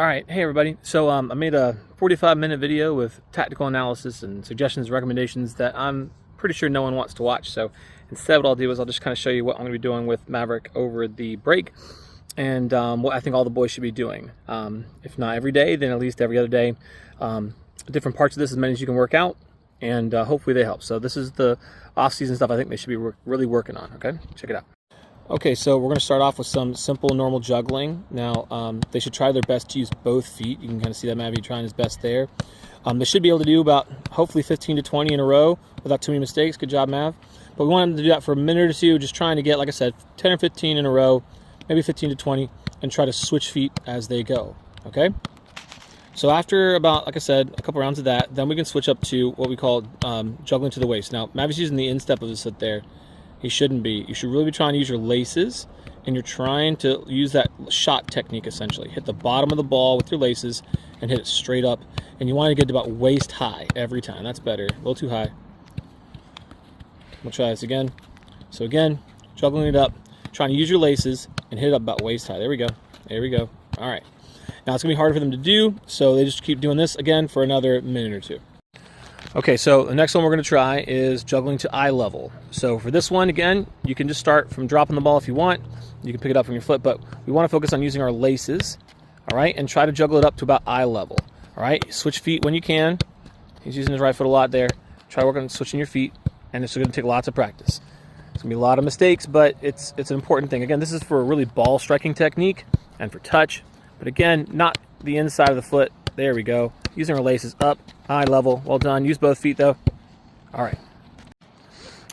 All right, hey everybody. So I made a 45-minute video with tactical analysis and suggestions, recommendations that I'm pretty sure no one wants to watch. So instead what I'll do is I'll just kind of show you what I'm going to be doing with Maverick over the break and what I think all the boys should be doing. If not every day, then at least every other day. Different parts of this, as many as you can work out, and hopefully they help. So this is the off-season stuff I think they should be really working on, okay? Check it out. Okay, so we're going to start off with some simple normal juggling. Now, they should try their best to use both feet. You can kind of see that Mavi trying his best there. They should be able to do about, hopefully, 15 to 20 in a row without too many mistakes. Good job, Mav. But we want them to do that for a minute or two, just trying to get, like I said, 10 or 15 in a row, maybe 15 to 20, and try to switch feet as they go, okay? So after about, like I said, a couple rounds of that, then we can switch up to what we call juggling to the waist. Now, Mavi's using the instep of his foot there. He shouldn't be. You should really be trying to use your laces, and you're trying to use that shot technique, essentially. Hit the bottom of the ball with your laces and hit it straight up. And you want to get to about waist high every time. That's better. A little too high. We'll try this again. So again, juggling it up, trying to use your laces and hit it up about waist high. There we go. There we go. All right. Now it's going to be hard for them to do, so they just keep doing this again for another minute or two. Okay, so the next one we're going to try is juggling to eye level. So for this one, again, you can just start from dropping the ball if you want. You can pick it up from your foot, but we want to focus on using our laces, all right, and try to juggle it up to about eye level, all right? Switch feet when you can. He's using his right foot a lot there. Try working on switching your feet, and it's going to take lots of practice. It's going to be a lot of mistakes, but it's an important thing. Again, this is for a really ball striking technique and for touch, but again, not the inside of the foot. There we go. Using our laces up, eye level. Well done. Use both feet though. All right.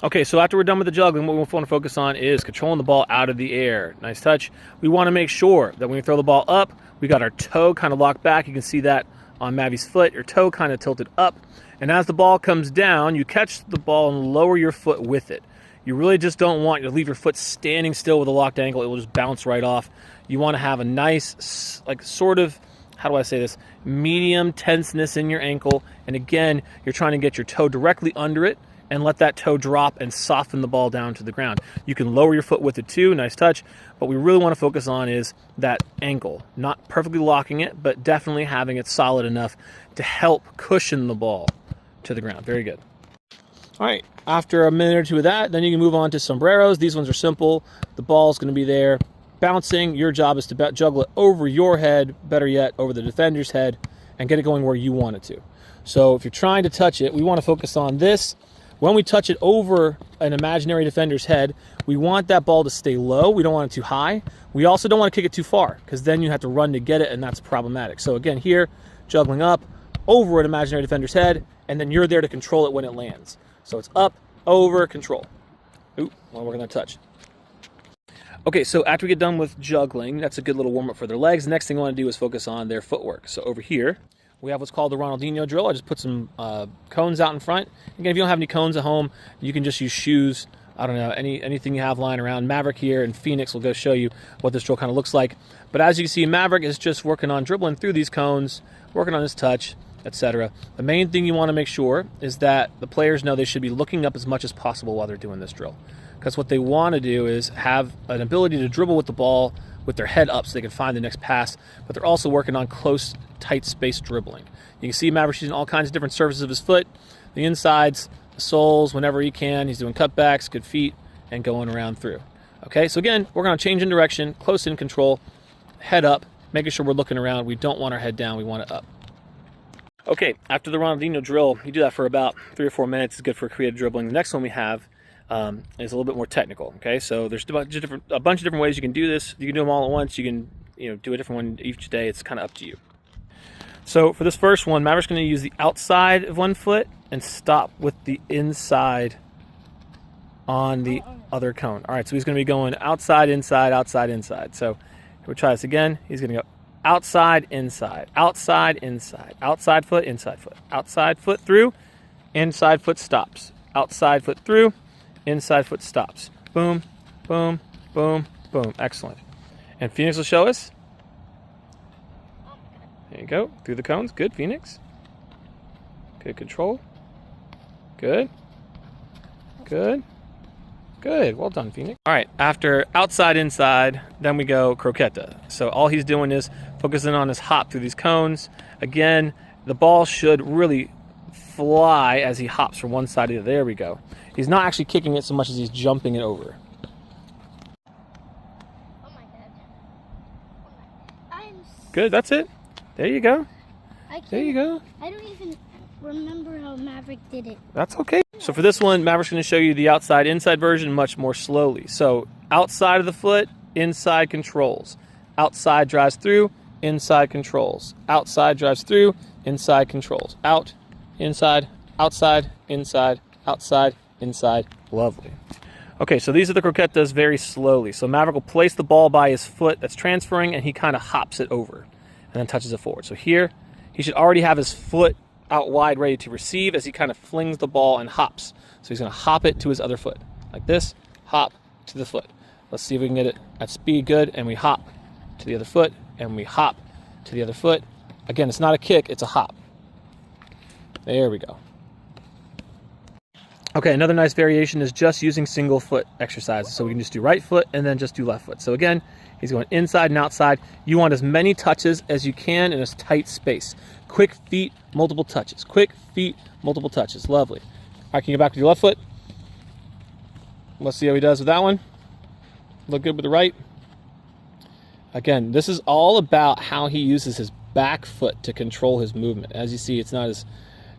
Okay, so after we're done with the juggling, what we want to focus on is controlling the ball out of the air. Nice touch. We want to make sure that when we throw the ball up, we got our toe kind of locked back. You can see that on Mavi's foot. Your toe kind of tilted up. And as the ball comes down, you catch the ball and lower your foot with it. You really just don't want to leave your foot standing still with a locked ankle. It will just bounce right off. You want to have a nice, like sort of, how do I say this, medium tenseness in your ankle. And again, you're trying to get your toe directly under it and let that toe drop and soften the ball down to the ground. You can lower your foot with it too, nice touch. What we really want to focus on is that ankle. Not perfectly locking it, but definitely having it solid enough to help cushion the ball to the ground. Very good. All right, after a minute or two of that, then you can move on to sombreros. These ones are simple. The ball's going to be there bouncing. Your job is to juggle it over your head, better yet, over the defender's head, and get it going where you want it to. So if you're trying to touch it, we want to focus on this. When we touch it over an imaginary defender's head, we want that ball to stay low. We don't want it too high. We also don't want to kick it too far, because then you have to run to get it, and that's problematic. So again, here, juggling up over an imaginary defender's head, and then you're there to control it when it lands. So it's up, over, control. Ooh, well, we're going to touch. Okay, so after we get done with juggling, that's a good little warm-up for their legs. The next thing we want to do is focus on their footwork. So over here, we have what's called the Ronaldinho drill. I just put some cones out in front. Again, if you don't have any cones at home, you can just use shoes. I don't know, anything you have lying around. Maverick here and Phoenix will go show you what this drill kind of looks like. But as you can see, Maverick is just working on dribbling through these cones, working on his touch, etc. The main thing you want to make sure is that the players know they should be looking up as much as possible while they're doing this drill. Because what they want to do is have an ability to dribble with the ball with their head up so they can find the next pass, but they're also working on close, tight space dribbling. You can see Maverick using all kinds of different surfaces of his foot, the insides, the soles, whenever he can. He's doing cutbacks, good feet, and going around through. Okay, so again, we're going to change in direction, close in control, head up, making sure we're looking around. We don't want our head down, we want it up. Okay, after the Ronaldinho drill, you do that for about 3 or 4 minutes. It's good for creative dribbling. The next one we have is a little bit more technical. Okay, so there's a bunch of different ways you can do this. You can do them all at once. You can do a different one each day. It's kind of up to you. So for this first one, Maverick's going to use the outside of one foot and stop with the inside on the other cone. All right, so he's going to be going outside, inside, outside, inside. So we'll try this again. He's going to go outside, inside, outside, inside, outside foot, outside foot through, inside foot stops, outside foot through, inside foot stops. Boom, boom, boom, boom. Excellent. And Phoenix will show us. There you go. Through the cones. Good, Phoenix. Good control. Good. Good. Good. Good, well done, Phoenix. All right, after outside, inside, then we go croqueta. So all he's doing is focusing on his hop through these cones. Again, the ball should really fly as he hops from one side to the other. There we go. He's not actually kicking it so much as he's jumping it over. Oh my God. Good, that's it. There you go. There you go. I don't even remember how Maverick did it. That's okay. So for this one, Maverick's going to show you the outside-inside version much more slowly. So outside of the foot, inside controls. Outside drives through, inside controls. Outside drives through, inside controls. Out, inside, outside, inside, outside, inside. Lovely. Okay, so these are the croquetas very slowly. So Maverick will place the ball by his foot that's transferring, and he kind of hops it over and then touches it forward. So here, he should already have his foot out wide ready to receive as he kind of flings the ball and hops. So he's going to hop it to his other foot. Like this, hop to the foot. Let's see if we can get it at speed good, and we hop to the other foot, and we hop to the other foot. Again, it's not a kick, it's a hop. There we go. Okay, another nice variation is just using single foot exercises. So we can just do right foot and then just do left foot. So again, he's going inside and outside. You want as many touches as you can in a tight space. Quick feet, multiple touches. Quick feet, multiple touches. Lovely. All right, can you go back with your left foot? Let's see how he does with that one. Look good with the right. Again, this is all about how he uses his back foot to control his movement. As you see, it's not as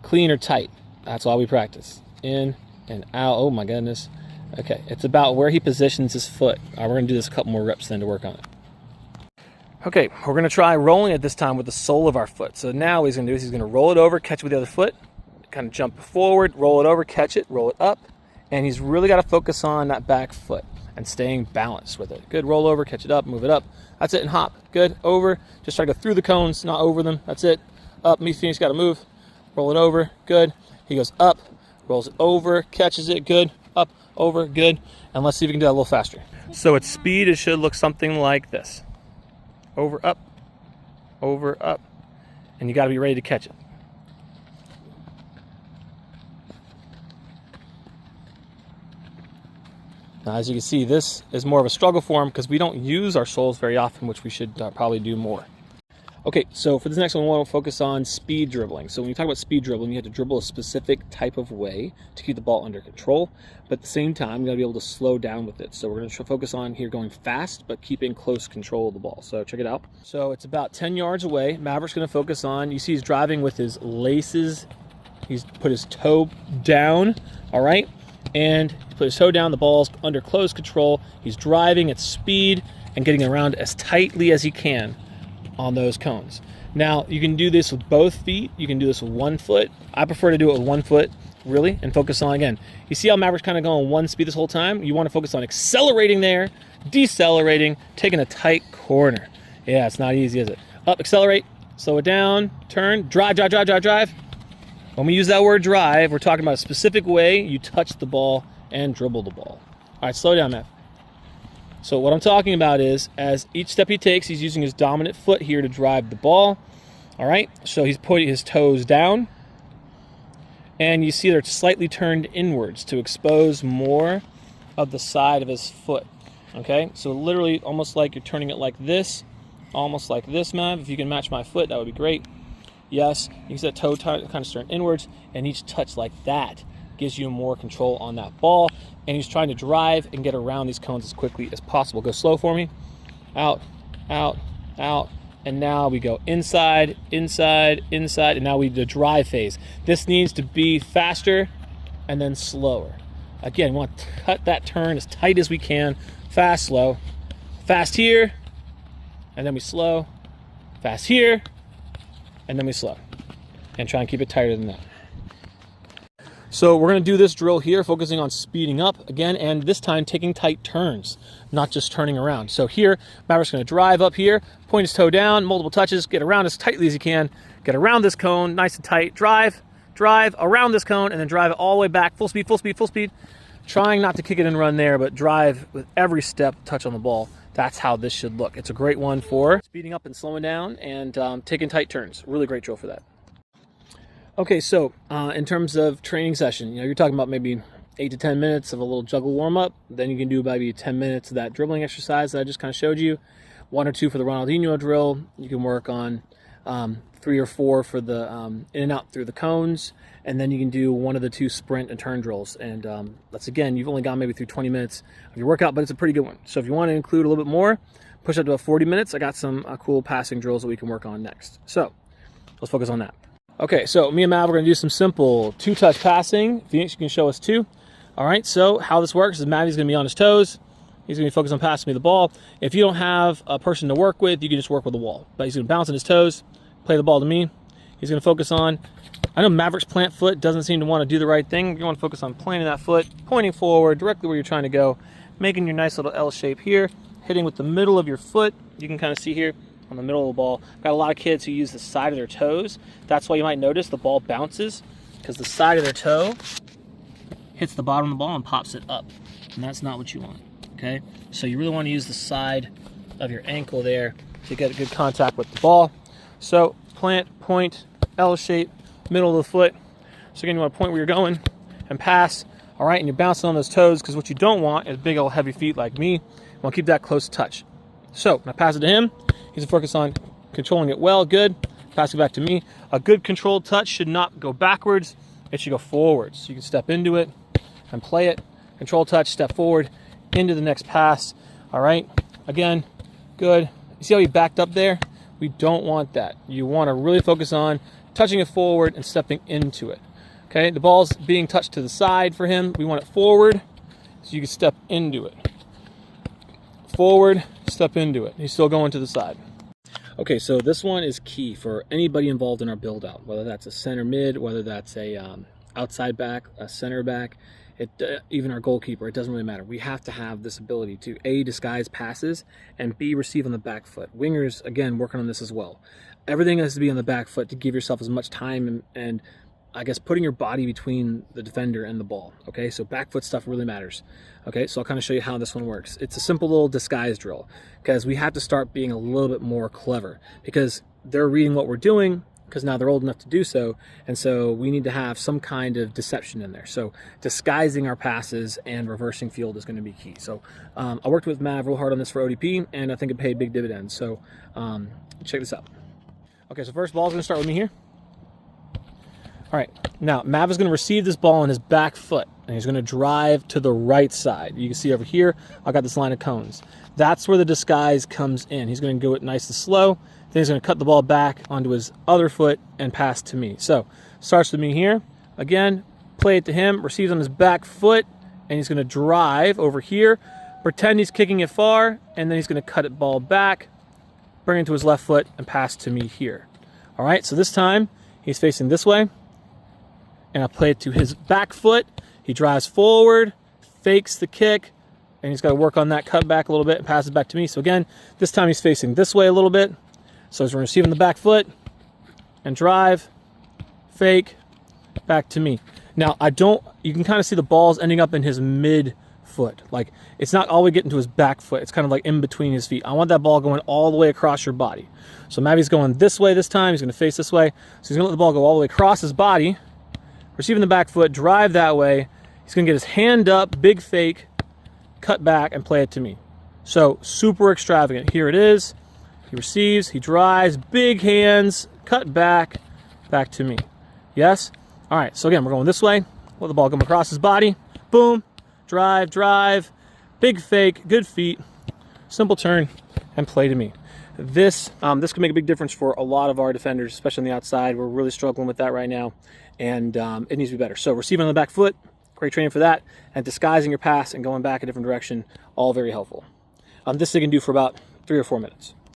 clean or tight. That's why we practice. In and out. Oh my goodness. Okay, it's about where he positions his foot. All right, we're going to do this a couple more reps then to work on it. Okay, we're going to try rolling it this time with the sole of our foot. So now what he's going to do is he's going to roll it over, catch it with the other foot, kind of jump forward, roll it over, catch it, roll it up, and he's really got to focus on that back foot and staying balanced with it. Good, roll over, catch it up, move it up. That's it, and hop. Good, over. Just try to go through the cones, not over them. That's it. Up, Phoenix got to move. Roll it over, good. He goes up, rolls it over, catches it, good. Up, over, good. And let's see if we can do that a little faster. So at speed, it should look something like this. Over, up, and you got to be ready to catch it. Now, as you can see, this is more of a struggle for him because we don't use our soles very often, which we should probably do more. Okay, so for this next one, we want to focus on speed dribbling. So when you talk about speed dribbling, you have to dribble a specific type of way to keep the ball under control, but at the same time, you got to be able to slow down with it. So we're going to focus on here going fast, but keeping close control of the ball. So check it out. So it's about 10 yards away. Maverick's going to focus on, you see he's driving with his laces. He's put his toe down, all right? And he put his toe down, the ball's under close control. He's driving at speed and getting around as tightly as he can on those cones. Now, you can do this with both feet. You can do this with one foot. I prefer to do it with one foot, really, and focus on, again, you see how Maverick's kind of going one speed this whole time? You want to focus on accelerating there, decelerating, taking a tight corner. Yeah, it's not easy, is it? Up, accelerate, slow it down, turn, drive, drive, drive, drive, drive. When we use that word drive, we're talking about a specific way you touch the ball and dribble the ball. All right, slow down, Mav. So what I'm talking about is, as each step he takes, he's using his dominant foot here to drive the ball. All right, so he's putting his toes down, and you see they're slightly turned inwards to expose more of the side of his foot. Okay, so literally almost like you're turning it like this, almost like this, Mav. If you can match my foot, that would be great. Yes, you can see that toe kind of turn inwards, and each touch like that gives you more control on that ball. And he's trying to drive and get around these cones as quickly as possible. Go slow for me. Out, out, out. And now we go inside, inside, inside. And now we do the drive phase. This needs to be faster and then slower. Again, we want to cut that turn as tight as we can. Fast, slow. Fast here, and then we slow. Fast here, and then we slow. And try and keep it tighter than that. So we're going to do this drill here, focusing on speeding up again, and this time taking tight turns, not just turning around. So here, Maverick's going to drive up here, point his toe down, multiple touches, get around as tightly as he can, get around this cone, nice and tight, drive, drive, around this cone, and then drive it all the way back, full speed, full speed, full speed. Trying not to kick it and run there, but drive with every step, touch on the ball. That's how this should look. It's a great one for speeding up and slowing down and taking tight turns. Really great drill for that. Okay, so in terms of training session, you're talking about maybe 8 to 10 minutes of a little juggle warm-up. Then you can do maybe 10 minutes of that dribbling exercise that I just kind of showed you. 1 or 2 for the Ronaldinho drill. You can work on 3 or 4 for the in and out through the cones, and then you can do 1 of the 2 sprint and turn drills. And that's, again, you've only gone maybe through 20 minutes of your workout, but it's a pretty good one. So if you want to include a little bit more, push up to about 40 minutes. I got some cool passing drills that we can work on next. So let's focus on that. Okay, so me and Mav are going to do some simple 2-touch passing. Phoenix, you can show us 2. All right, so how this works is Mavi's going to be on his toes. He's going to be focused on passing me the ball. If you don't have a person to work with, you can just work with the wall. But he's going to bounce on his toes, play the ball to me. He's going to focus on, I know Maverick's plant foot doesn't seem to want to do the right thing. You want to focus on planting that foot, pointing forward, directly where you're trying to go, making your nice little L shape here, hitting with the middle of your foot. You can kind of see here on the middle of the ball. Got a lot of kids who use the side of their toes. That's why you might notice the ball bounces, because the side of their toe hits the bottom of the ball and pops it up. And that's not what you want. Okay, so you really want to use the side of your ankle there to get a good contact with the ball. So plant, point, L shape, middle of the foot. So again, you want to point where you're going and pass. All right, and you're bouncing on those toes, because what you don't want is big old heavy feet like me. You want to keep that close touch. So when I pass it to him, he's focused on controlling it well. Good. Pass it back to me. A good controlled touch should not go backwards. It should go forwards. So you can step into it and play it. Control touch, step forward into the next pass. All right, again, good. You see how he backed up there? We don't want that. You want to really focus on touching it forward and stepping into it. Okay, the ball's being touched to the side for him. We want it forward so you can step into it. Forward, step into it. He's still going to the side. Okay, so this one is key for anybody involved in our build out, whether that's a center mid, whether that's a outside back, a center back, even our goalkeeper. It doesn't really matter. We have to have this ability to A, disguise passes, and B, receive on the back foot. Wingers, again, working on this as well. Everything has to be on the back foot to give yourself as much time and I guess putting your body between the defender and the ball. Okay, so back foot stuff really matters. Okay, so I'll kind of show you how this one works. It's a simple little disguise drill, because we have to start being a little bit more clever, because they're reading what we're doing, because now they're old enough to do so, and so we need to have some kind of deception in there. So disguising our passes and reversing field is going to be key. So I worked with Mav real hard on this for ODP, and I think it paid big dividends. So check this out. Okay, so first ball is going to start with me here. All right, now Mav is going to receive this ball on his back foot, and he's going to drive to the right side. You can see over here, I've got this line of cones. That's where the disguise comes in. He's going to go it nice and slow. Then he's going to cut the ball back onto his other foot and pass to me. So starts with me here. Again, play it to him, receives on his back foot, and he's going to drive over here, pretend he's kicking it far, and then he's going to cut it ball back, bring it to his left foot, and pass to me here. All right, so this time he's facing this way, and I play it to his back foot. He drives forward, fakes the kick, and he's got to work on that cut back a little bit and pass it back to me. So again, this time he's facing this way a little bit. So he's receiving the back foot and drive, fake, back to me. Now you can kind of see the balls ending up in his mid foot. Like, it's not all the way getting to his back foot. It's kind of like in between his feet. I want that ball going all the way across your body. So Mavi's going this way this time. He's going to face this way. So he's going to let the ball go all the way across his body, receiving the back foot, drive that way. He's going to get his hand up, big fake, cut back, and play it to me. So super extravagant. Here it is. He receives, he drives, big hands, cut back, back to me. Yes? All right, so again, we're going this way. Let the ball come across his body. Boom, drive, drive, big fake, good feet, simple turn, and play to me. This can make a big difference for a lot of our defenders, especially on the outside. We're really struggling with that right now, and it needs to be better. So receiving on the back foot, great training for that, and disguising your pass and going back a different direction, all very helpful. This they can do for about 3 or 4 minutes.